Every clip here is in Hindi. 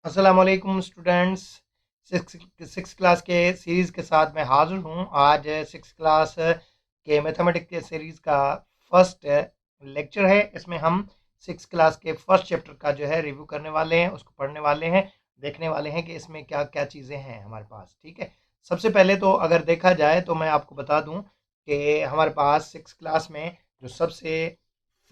अस्सलाम वालेकुम स्टूडेंट्स। सिक्स क्लास के सीरीज़ के साथ मैं हाज़िर हूँ। आज सिक्स क्लास के मैथमेटिक्स के सीरीज़ का फर्स्ट लेक्चर है। इसमें हम सिक्स क्लास के फर्स्ट चैप्टर का जो है रिव्यू करने वाले हैं, उसको पढ़ने वाले हैं, देखने वाले हैं कि इसमें क्या क्या चीज़ें हैं हमारे पास। ठीक है, सबसे पहले तो अगर देखा जाए तो मैं आपको बता दूँ कि हमारे पास सिक्स क्लास में जो सबसे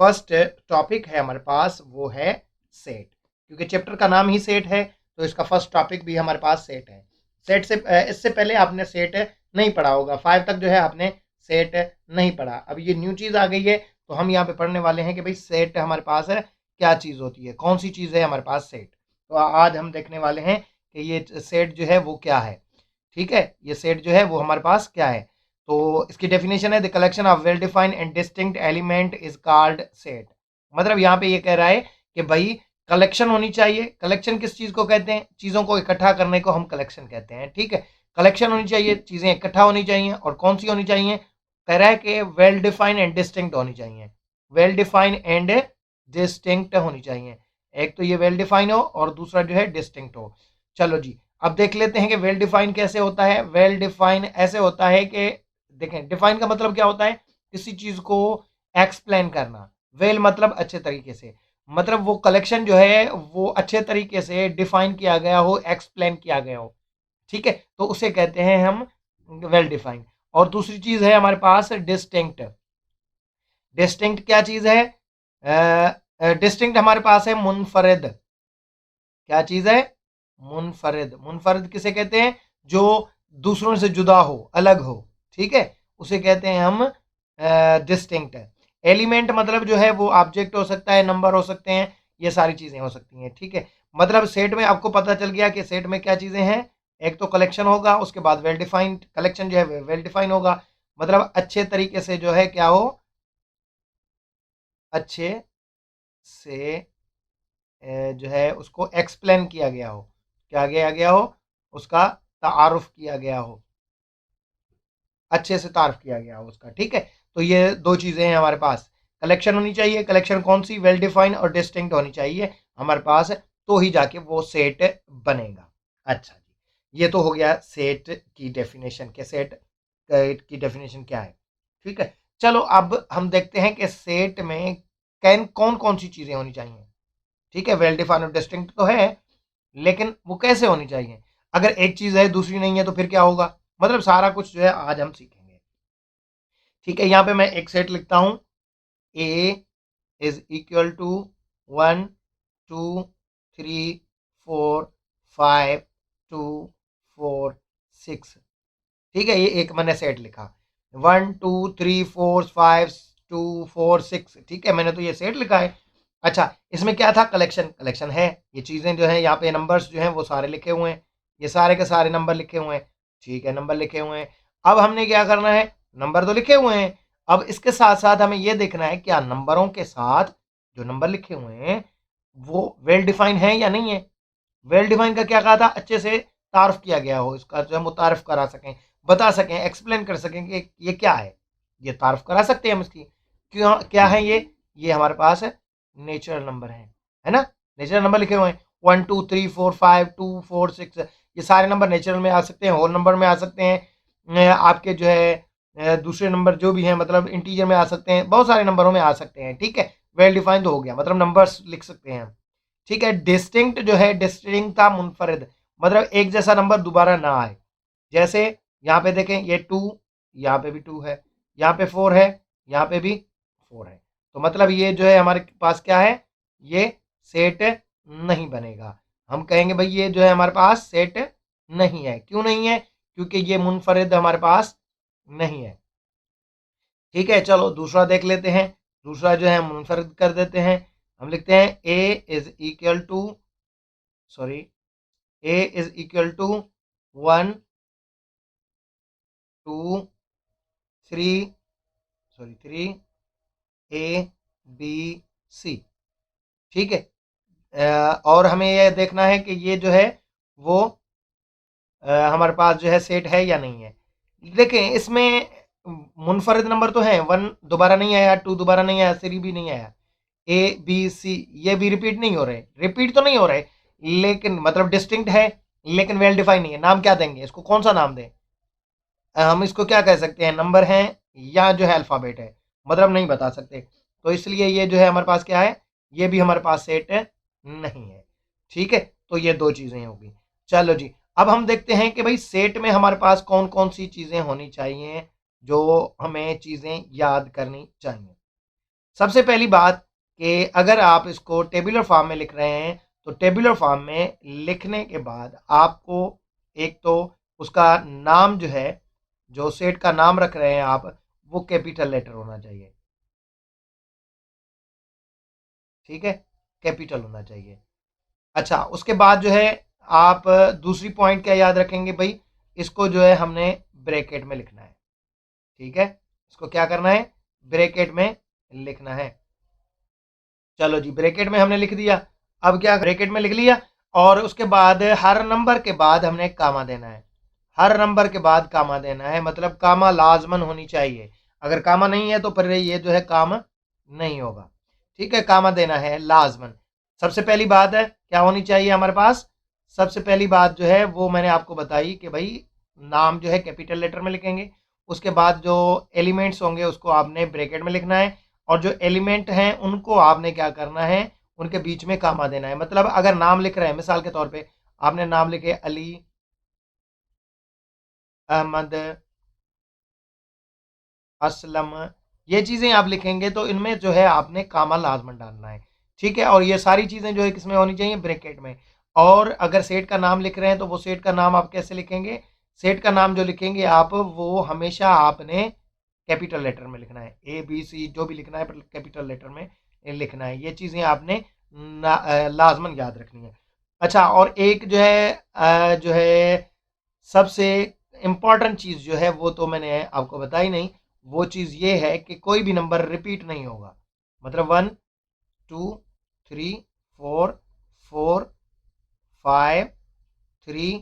फर्स्ट टॉपिक है हमारे पास वो है सेट। क्योंकि चैप्टर का नाम ही सेट है तो इसका फर्स्ट टॉपिक भी हमारे पास सेट है। सेट से इससे पहले आपने सेट नहीं पढ़ा होगा, 5 तक जो है आपने सेट नहीं पढ़ा। अब ये न्यू चीज़ आ गई है तो हम यहाँ पे पढ़ने वाले हैं कि भाई सेट हमारे पास है क्या चीज़ होती है, कौन सी चीज़ है हमारे पास सेट। तो आज हम देखने वाले हैं कि ये सेट जो है वो क्या है। ठीक है, ये सेट जो है वो हमारे पास क्या है। तो इसकी डेफिनेशन है the collection of well defined and distinct element is called set. मतलब यहाँ पे ये कह रहा है कि भाई कलेक्शन होनी चाहिए। कलेक्शन किस चीज को कहते हैं? चीजों को इकट्ठा करने को हम कलेक्शन कहते हैं। ठीक है, कलेक्शन होनी चाहिए, चीजें इकट्ठा होनी चाहिए। और कौन सी होनी चाहिए? कह रहा है कि वेल डिफाइंड एंड डिस्टिंक्ट होनी चाहिए। वेल डिफाइंड एंड डिस्टिंक्ट होनी चाहिए। एक तो ये वेल डिफाइन हो और दूसरा जो है डिस्टिंक्ट हो। चलो जी, अब देख लेते हैं कि वेल डिफाइन कैसे होता है। वेल डिफाइन ऐसे होता है कि देखें, डिफाइन का मतलब क्या होता है? किसी चीज को एक्सप्लेन करना। वेल मतलब अच्छे तरीके से, मतलब वो कलेक्शन जो है वो अच्छे तरीके से डिफाइन किया गया हो, एक्सप्लेन किया गया हो। ठीक है, तो उसे कहते हैं हम वेल डिफाइंड। और दूसरी चीज है हमारे पास डिस्टिंक्ट। डिस्टिंक्ट क्या चीज है? डिस्टिंक्ट हमारे पास है मुनफरिद। क्या चीज है? मुनफरिद। मुनफरिद किसे कहते हैं? जो दूसरों से जुदा हो, अलग हो। ठीक है, उसे कहते हैं हम डिस्टिंक्ट। एलिमेंट मतलब जो है वो ऑब्जेक्ट हो सकता है, नंबर हो सकते हैं, ये सारी चीजें हो सकती हैं। ठीक है, मतलब सेट में आपको पता चल गया कि सेट में क्या चीजें हैं। एक तो कलेक्शन होगा, उसके बाद वेल डिफाइंड कलेक्शन जो है वेल डिफाइन होगा। मतलब अच्छे तरीके से जो है क्या हो, अच्छे से जो है उसको एक्सप्लेन किया गया हो। क्या किया गया हो? उसका तारुफ किया गया हो, अच्छे से तारुफ किया गया हो उसका। ठीक है, तो ये दो चीज़ें हैं हमारे पास। कलेक्शन होनी चाहिए, कलेक्शन कौन सी? वेल डिफाइंड और डिस्टिंक्ट होनी चाहिए हमारे पास, तो ही जाके वो सेट बनेगा। अच्छा जी, ये तो हो गया सेट की डेफिनेशन के सेट की डेफिनेशन क्या है। ठीक है, चलो अब हम देखते हैं कि सेट में कैन कौन कौन सी चीज़ें होनी चाहिए। ठीक है, वेल डिफाइंड और डिस्टिंक्ट तो है, लेकिन वो कैसे होनी चाहिए? अगर एक चीज है दूसरी नहीं है तो फिर क्या होगा? मतलब सारा कुछ जो है आज हम सीखेंगे। ठीक है, यहां पे मैं एक सेट लिखता हूं। ए इज इक्वल टू 1 2 3 4 5 2 4 6। ठीक है, ये एक मैंने सेट लिखा। 1 2 3 4 5 2 4 6। ठीक है, मैंने तो ये सेट लिखा है। अच्छा, इसमें क्या था? कलेक्शन। कलेक्शन है, ये चीज़ें जो है यहाँ पे नंबर्स जो हैं वो सारे लिखे हुए हैं। ये सारे के सारे नंबर लिखे हुए हैं। ठीक है, नंबर लिखे हुए हैं। अब हमने क्या करना है? नंबर तो लिखे हुए हैं, अब इसके साथ साथ हमें ये देखना है क्या नंबरों के साथ जो नंबर लिखे हुए हैं वो वेल डिफाइन है या नहीं है। वेल डिफाइन का क्या कहा था? अच्छे से तारफ किया गया हो, इसका जो है मुतारफ करा सकें, बता सकें, एक्सप्लेन कर सकें कि ये क्या है। ये तारफ करा सकते हैं हम इसकी। क्यों? क्या है ये हमारे पास नेचुरल नंबर है ना। नेचुरल नंबर लिखे हुए हैं 1 2 3 4 5 2 4 6। ये सारे नंबर नेचुरल में आ सकते हैं, होल नंबर में आ सकते हैं, आपके जो है दूसरे नंबर जो भी हैं मतलब इंटीजर में आ सकते हैं, बहुत सारे नंबरों में आ सकते हैं। ठीक है, वेल डिफाइंड हो गया, मतलब नंबर्स लिख सकते हैं हम। ठीक है, डिस्टिंक्ट जो है, डिस्टिंक्ट था मुनफरिद, मतलब एक जैसा नंबर दोबारा ना आए। जैसे यहाँ पे देखें, ये 2, यहाँ पे भी 2 है, यहाँ पे 4 है, यहाँ पे भी 4 है। तो मतलब ये जो है हमारे पास क्या है? ये सेट नहीं बनेगा। हम कहेंगे भाई ये जो है हमारे पास सेट नहीं है। क्यों नहीं है? क्योंकि ये मुनफरिद हमारे पास नहीं है। ठीक है, चलो दूसरा देख लेते हैं। दूसरा जो है मुनफरिद कर देते हैं। हम लिखते हैं A is equal to, sorry, A is equal to 1 2 3, sorry 3 A B C। ठीक है, और हमें यह देखना है कि ये जो है वो हमारे पास जो है सेट है या नहीं है। देखें, इसमें मुनफरिद नंबर तो है, 1 दोबारा नहीं आया, 2 दोबारा नहीं आया, 3 भी नहीं आया, A B C ये भी रिपीट नहीं हो रहे, रिपीट तो नहीं हो रहे। लेकिन मतलब डिस्टिंक्ट है, लेकिन वेल डिफाइन नहीं है। नाम क्या देंगे इसको, कौन सा नाम दें? हम इसको क्या कह सकते हैं, नंबर है या जो है अल्फ़ाबेट है, मतलब नहीं बता सकते। तो इसलिए ये जो है हमारे पास क्या है, ये भी हमारे पास सेट नहीं है। ठीक है, तो ये दो चीज़ें होगी। चलो जी, अब हम देखते हैं कि भाई सेट में हमारे पास कौन कौन सी चीज़ें होनी चाहिए जो हमें चीज़ें याद करनी चाहिए। सबसे पहली बात कि अगर आप इसको टेबुलर फॉर्म में लिख रहे हैं, तो टेबुलर फॉर्म में लिखने के बाद आपको एक तो उसका नाम जो है, जो सेट का नाम रख रहे हैं आप, वो कैपिटल लेटर होना चाहिए। ठीक है, कैपिटल होना चाहिए। अच्छा, उसके बाद जो है आप दूसरी पॉइंट क्या याद रखेंगे भाई, इसको जो है हमने ब्रैकेट में लिखना है। ठीक है, इसको क्या करना है, ब्रैकेट में लिखना है। चलो जी, ब्रैकेट में हमने लिख दिया। अब क्या, ब्रैकेट में लिख लिया, और उसके बाद हर नंबर के बाद हमने कामा देना है। हर नंबर के बाद कामा देना है, मतलब कामा लाजमन होनी चाहिए। अगर कामा नहीं है तो फिर ये जो है काम नहीं होगा। ठीक है, कामा देना है लाजमन। सबसे पहली बात है क्या होनी चाहिए हमारे पास, सबसे पहली बात जो है वो मैंने आपको बताई कि भाई नाम जो है कैपिटल लेटर में लिखेंगे। उसके बाद जो एलिमेंट्स होंगे उसको आपने ब्रैकेट में लिखना है, और जो एलिमेंट हैं उनको आपने क्या करना है, उनके बीच में कामा देना है। मतलब अगर नाम लिख रहे हैं, मिसाल के तौर पे आपने नाम लिखे अली, अहमद, असलम, ये चीज़ें आप लिखेंगे तो इनमें जो है आपने कामा लाजमन डालना है। ठीक है, और ये सारी चीज़ें जो है किसमें होनी चाहिए, ब्रैकेट में। और अगर सेट का नाम लिख रहे हैं तो वो सेट का नाम आप कैसे लिखेंगे, सेट का नाम जो लिखेंगे आप, वो हमेशा आपने कैपिटल लेटर में लिखना है। ए बी सी जो भी लिखना है कैपिटल लेटर में लिखना है। ये चीज़ें आपने लाजमन याद रखनी है। अच्छा, और एक जो है जो है सबसे इम्पॉर्टेंट चीज़ जो है वो तो मैंने आपको बताई नहीं। वो चीज़ ये है कि कोई भी नंबर रिपीट नहीं होगा। मतलब 1 2 3 4 4 5 3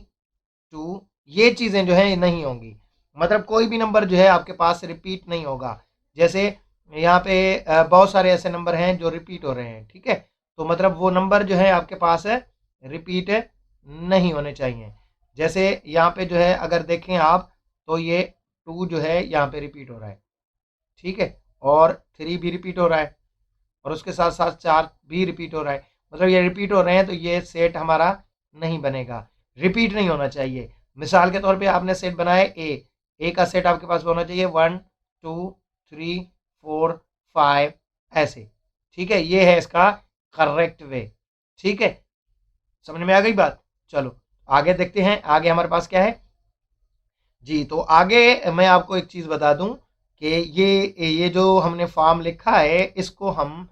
2, ये चीज़ें जो है नहीं होंगी। मतलब कोई भी नंबर जो है आपके पास रिपीट नहीं होगा। जैसे यहाँ पे बहुत सारे ऐसे नंबर हैं जो रिपीट हो रहे हैं। ठीक है, तो मतलब वो नंबर जो है आपके पास है रिपीट नहीं होने चाहिए। जैसे यहाँ पे जो है अगर देखें आप, तो ये 2 जो है यहाँ पे रिपीट हो रहा है। ठीक है, और 3 भी रिपीट हो रहा है, और उसके साथ साथ 4 भी रिपीट हो रहा है। मतलब ये रिपीट हो रहे हैं तो ये सेट हमारा नहीं बनेगा, रिपीट नहीं होना चाहिए। मिसाल के तौर पे आपने सेट बनाया ए का सेट आपके पास होना चाहिए 1 2 3 4 5 ऐसे। ठीक है, ये है इसका करेक्ट वे। ठीक है, समझ में आ गई बात। चलो आगे देखते हैं, आगे हमारे पास क्या है जी। तो आगे मैं आपको एक चीज़ बता दूं कि ये जो हमने फॉर्म लिखा है इसको हम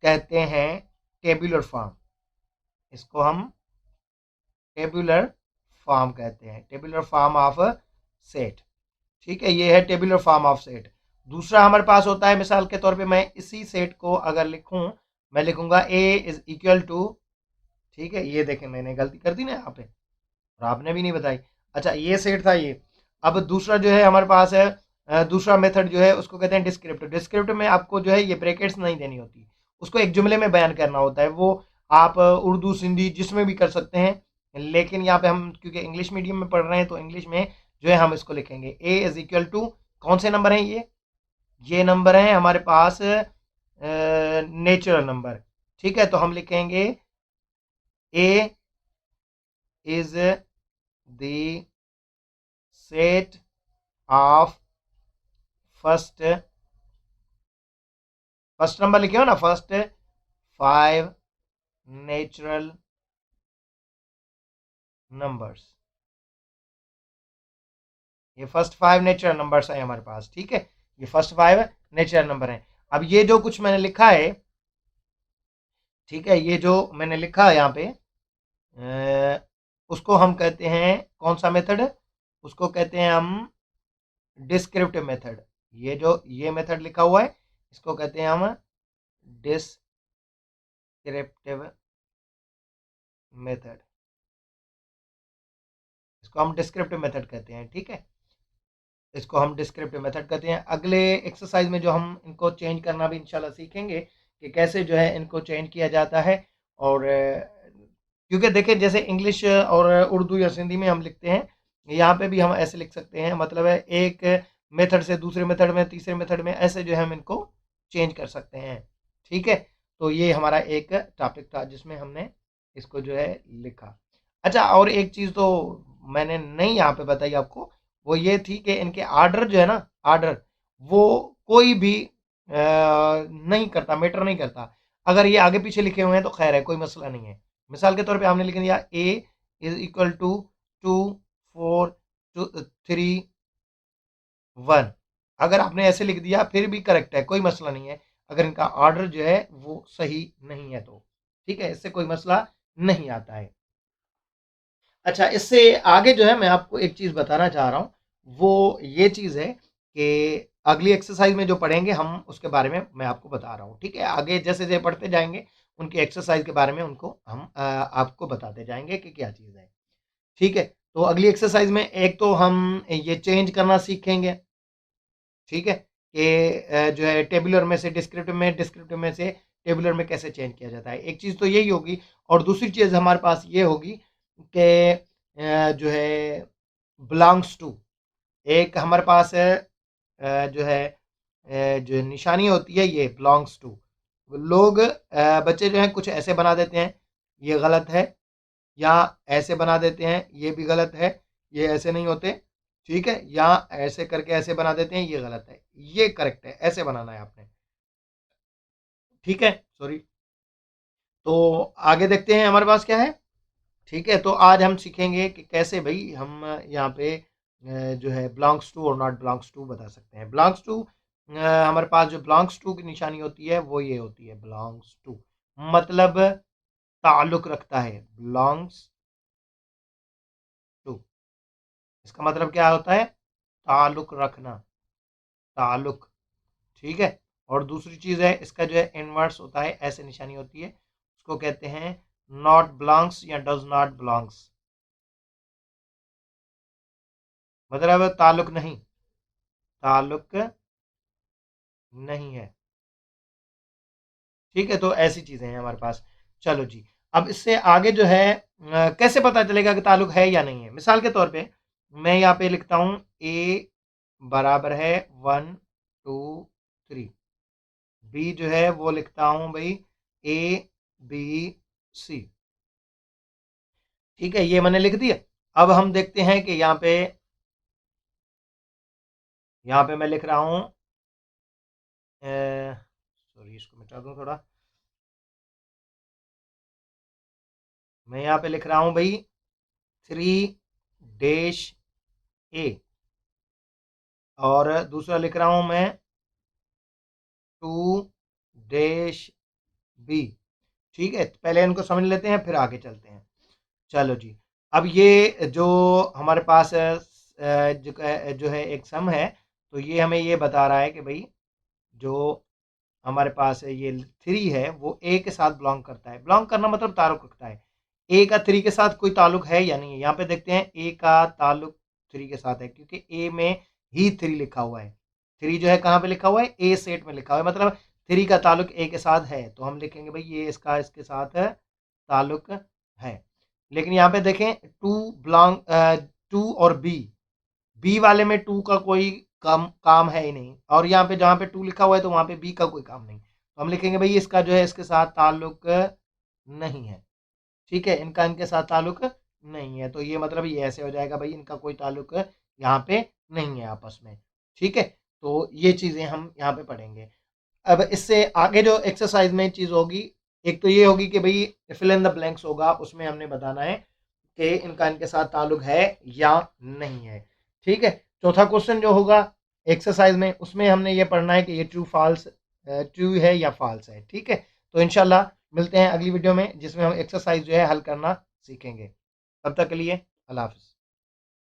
कहते हैं टेबुलर फॉर्म। इसको हम टेबुलर फॉर्म कहते हैं, टेबुलर फॉर्म ऑफ सेट। ठीक है, ये है टेबुलर फॉर्म ऑफ सेट। दूसरा हमारे पास होता है, मिसाल के तौर पे मैं इसी सेट को अगर लिखूं, मैं लिखूंगा ए इज इक्वल टू, ठीक है, ये देखें मैंने गलती कर दी ना यहाँ पे, और आपने भी नहीं बताई। अच्छा, ये सेट था ये। अब दूसरा जो है हमारे पास है, दूसरा मेथड जो है उसको कहते हैं डिस्क्रिप्टिव। डिस्क्रिप्टिव में आपको जो है ये ब्रैकेट्स नहीं देनी होती, उसको एक जुमले में बयान करना होता है। वो आप उर्दू सिंधी जिसमें भी कर सकते हैं, लेकिन यहाँ पे हम क्योंकि इंग्लिश मीडियम में पढ़ रहे हैं तो इंग्लिश में जो है हम इसको लिखेंगे ए इज इक्वल टू, कौन से नंबर हैं ये नंबर हैं हमारे पास नेचुरल नंबर। ठीक है, तो हम लिखेंगे A is the set of first, first number लिखे हो ना, फर्स्ट 5 नेचुरल नंबर्स। ये फर्स्ट 5 नेचुरल नंबर्स है हमारे पास। ठीक है, ये फर्स्ट 5 नेचुरल नंबर हैं। अब ये जो कुछ मैंने लिखा है, ठीक है, ये जो मैंने लिखा है यहाँ पे उसको हम कहते हैं कौन सा मेथड, उसको कहते हैं हम डिस्क्रिप्टिव मेथड। ये जो ये मेथड लिखा हुआ है इसको कहते हैं हम डिस्क्रिप्टिव मेथड। इसको हम डिस्क्रिप्टिव मेथड कहते हैं। ठीक है, इसको हम डिस्क्रिप्टिव मेथड कहते हैं। अगले एक्सरसाइज में जो हम इनको चेंज करना भी इंशाल्लाह सीखेंगे कि कैसे जो है इनको चेंज किया जाता है। और क्योंकि देखिए जैसे इंग्लिश और उर्दू या सिंधी में हम लिखते हैं, यहाँ पे भी हम ऐसे लिख सकते हैं, मतलब है एक मेथड से दूसरे मेथड में, तीसरे मेथड में, ऐसे जो है हम इनको चेंज कर सकते हैं। ठीक है, तो ये हमारा एक टॉपिक था जिसमें हमने इसको जो है लिखा। अच्छा, और एक चीज़ तो मैंने नहीं यहाँ पे बताई आपको, वो ये थी कि इनके आर्डर जो है ना, आर्डर वो कोई भी नहीं करता, मैटर नहीं करता। अगर ये आगे पीछे लिखे हुए हैं तो खैर है, कोई मसला नहीं है। मिसाल के तौर पे हमने लिख दिया ए इज इक्वल टू 2 4 3 1। अगर आपने ऐसे लिख दिया फिर भी करेक्ट है, कोई मसला नहीं है, अगर इनका ऑर्डर जो है वो सही नहीं है तो। ठीक है, इससे कोई मसला नहीं आता है। अच्छा, इससे आगे जो है मैं आपको एक चीज़ बताना चाह रहा हूँ, वो ये चीज़ है कि अगली एक्सरसाइज में जो पढ़ेंगे हम उसके बारे में मैं आपको बता रहा हूँ। ठीक है, आगे जैसे जैसे पढ़ते जाएंगे उनकी एक्सरसाइज के बारे में उनको हम आपको बताते जाएंगे कि क्या चीज़ है। ठीक है, तो अगली एक्सरसाइज में एक तो हम ये चेंज करना सीखेंगे। ठीक है, कि जो है टेबुलर में से डिस्क्रिप्टिव में, डिस्क्रिप्टिव में से टेबुलर में कैसे चेंज किया जाता है, एक चीज़ तो यही होगी। और दूसरी चीज़ हमारे पास ये होगी कि जो है बिलोंग्स टू, एक हमारे पास है जो है जो निशानी होती है ये बिलोंग्स टू। लोग बच्चे जो हैं कुछ ऐसे बना देते हैं, ये गलत है, या ऐसे बना देते हैं, ये भी गलत है, ये ऐसे नहीं होते। ठीक है, या ऐसे करके ऐसे बना देते हैं, ये गलत है, ये करेक्ट है, ऐसे बनाना है आपने। ठीक है, सॉरी। तो आगे देखते हैं हमारे पास क्या है। ठीक है, तो आज हम सीखेंगे कि कैसे भाई हम यहाँ पे जो है बिलोंग्स टू और नॉट बिलोंग्स टू बता सकते हैं। बिलोंग्स टू, हमारे पास जो बिलोंग्स टू की निशानी होती है वो ये होती है, बिलोंग्स टू मतलब ताल्लुक रखता है, बिलोंग्स टू, इसका मतलब क्या होता है, ताल्लुक रखना, ताल्लुक। ठीक है, और दूसरी चीज़ है इसका जो है इनवर्स होता है, ऐसे निशानी होती है, उसको कहते हैं नॉट बिलोंग्स या डज नॉट बिलोंग्स, मतलब ताल्लुक नहीं, ताल्लुक नहीं है। ठीक है, तो ऐसी चीज़ें हैं हमारे पास। चलो जी, अब इससे आगे जो है कैसे पता चलेगा कि ताल्लुक है या नहीं है। मिसाल के तौर पे मैं यहाँ पे लिखता हूँ ए बराबर है 1 2 3, बी जो है वो लिखता हूँ भाई ए बी सी। ठीक है, ये मैंने लिख दिया। अब हम देखते हैं कि यहाँ पे मैं लिख रहा हूँ, सॉरी इसको मिटा दूँ थोड़ा, मैं यहाँ पे लिख रहा हूँ भाई 3 - ए, और दूसरा लिख रहा हूँ मैं 2 - बी। ठीक है, पहले इनको समझ लेते हैं फिर आगे चलते हैं। चलो जी, अब ये जो हमारे पास जो है एक सम है, तो ये हमें ये बता रहा है कि भाई जो हमारे पास है ये 3 है वो ए के साथ बिलोंग करता है। बिलोंग करना मतलब ताल्लुक रखता है। ए का 3 के साथ कोई ताल्लुक है या नहीं है, यहाँ पे देखते हैं ए का ताल्लुक 3 के साथ है, क्योंकि ए में ही 3 लिखा हुआ है। 3 जो है कहाँ पे लिखा हुआ है, ए सेट में लिखा हुआ है, मतलब 3 का ताल्लुक ए के साथ है, तो हम लिखेंगे भाई ये इसका इसके साथ ताल्लुक है। लेकिन यहाँ पे देखें टू और बी, बी वाले में टू का कोई काम काम है ही नहीं, और यहाँ पे जहाँ पे टू लिखा हुआ है तो वहाँ पे बी का कोई काम नहीं, तो हम लिखेंगे भाई इसका जो है इसके साथ ताल्लुक नहीं है। ठीक है, इनका इनके साथ ताल्लुक नहीं है, तो ये मतलब ये ऐसे हो जाएगा भाई इनका कोई ताल्लुक यहाँ पे नहीं है आपस में। ठीक है, तो ये चीज़ें हम यहाँ पे पढ़ेंगे। अब इससे आगे जो एक्सरसाइज में चीज़ होगी, एक तो ये होगी कि भाई फिल इन द ब्लैंक्स होगा, उसमें हमने बताना है कि इनका इनके साथ ताल्लुक है या नहीं है। ठीक है, चौथा क्वेश्चन जो होगा एक्सरसाइज में, उसमें हमने ये पढ़ना है कि ये ट्रू है या फॉल्स है। ठीक है, तो इंशाल्लाह मिलते हैं अगली वीडियो में जिसमें हम एक्सरसाइज जो है हल करना सीखेंगे। तब तक के लिए अल्लाह हाफिज़।